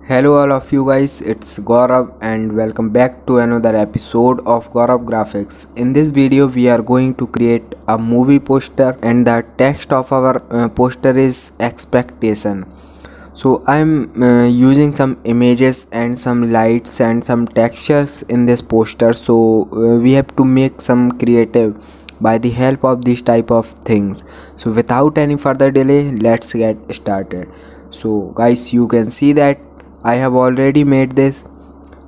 Hello all of you guys, it's Gaurav and welcome back to another episode of Gaurav Graphics. In this video we are going to create a movie poster and the text of our poster is expectation. So I'm using some images and some lights and some textures in this poster, so we have to make some creative by the help of these type of things. So without any further delay, let's get started. So guys, you can see that I have already made this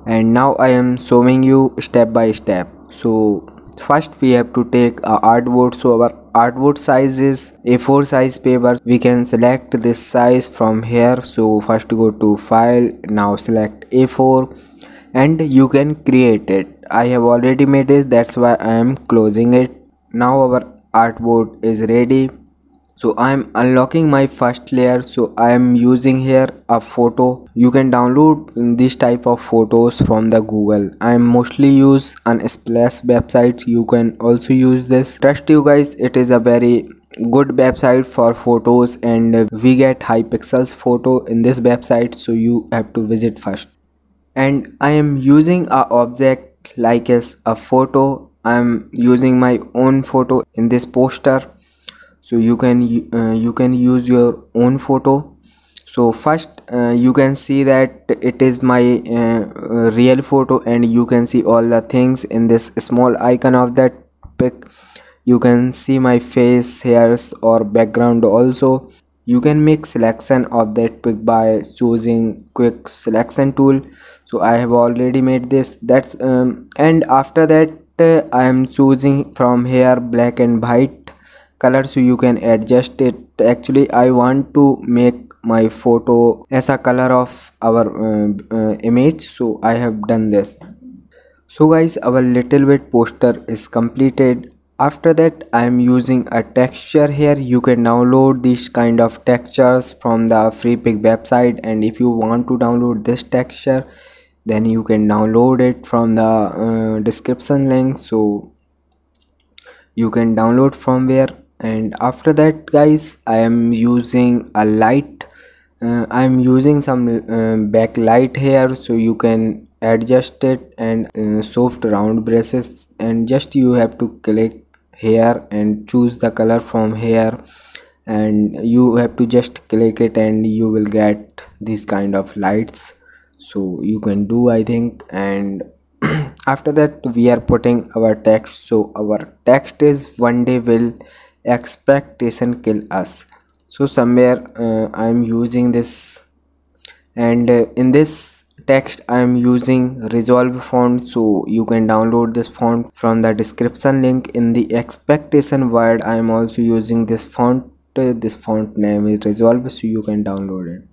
and now I am showing you step by step. So first we have to take a artboard. So our artboard size is A4 size paper. We can select this size from here. So first go to file, now select A4 and you can create it. I have already made it, that's why I am closing it. Now our artboard is ready. So I am unlocking my first layer. So I am using here a photo. You can download this type of photos from the Google. I mostly use an Splash website. You can also use this. Trust you guys, it is a very good website for photos and we get high pixels photo in this website, so you have to visit first. And I am using a object like as a photo. I am using my own photo in this poster, so you can use your own photo. So first you can see that it is my real photo and you can see all the things in this small icon of that pic. You can see my face, hairs or background also. You can make selection of that pic by choosing quick selection tool. So I have already made this. That's and after that I am choosing from here black and white color, so you can adjust it. Actually I want to make my photo as a color of our image, so I have done this. So guys, our little bit poster is completed. After that I am using a texture here. You can download these kind of textures from the Freepik website, and if you want to download this texture then you can download it from the description link, so you can download from where. And after that guys, I am using a light. I am using some backlight here, so you can adjust it and soft round brushes, and just you have to click here and choose the color from here, and you have to just click it and you will get these kind of lights. So you can do, I think. And after that we are putting our text. So our text is one day will expectation kill us. So somewhere I am using this, and in this text I am using Resolve font, so you can download this font from the description link. In the expectation word I am also using this font. This font name is Resolve, so you can download it.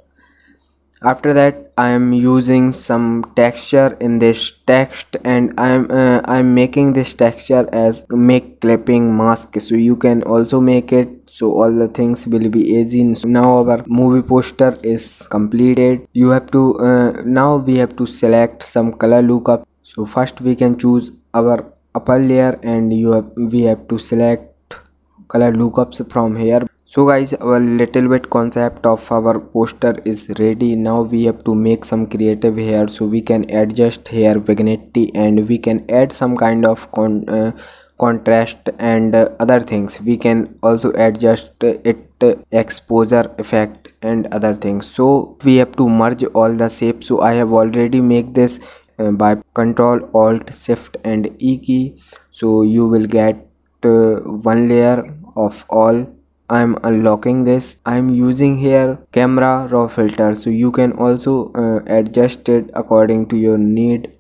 After that I am using some texture in this text, and I'm making this texture as make clipping mask, so you can also make it, so all the things will be easy. So now our movie poster is completed. You have to now we have to select some color lookup. So first we can choose our upper layer and we have to select color lookups from here. So guys, our little bit concept of our poster is ready. Now we have to make some creative here, so we can adjust here vignette and we can add some kind of contrast and other things. We can also adjust it exposure effect and other things. So we have to merge all the shapes. So I have already make this by Ctrl Alt Shift and E key, so you will get one layer of all. I'm unlocking this. I'm using here camera raw filter, so you can also adjust it according to your need.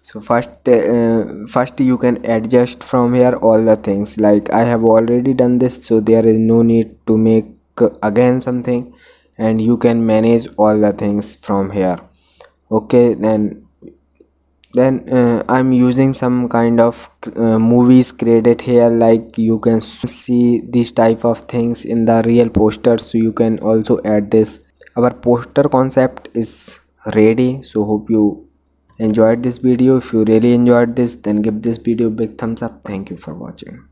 So first you can adjust from here all the things. Like I have already done this, so there is no need to make again something, and you can manage all the things from here. Okay, then I'm using some kind of movies created here. Like you can see these type of things in the real poster, so you can also add this. Our poster concept is ready, so hope you enjoyed this video. If you really enjoyed this, then give this video a big thumbs up. Thank you for watching.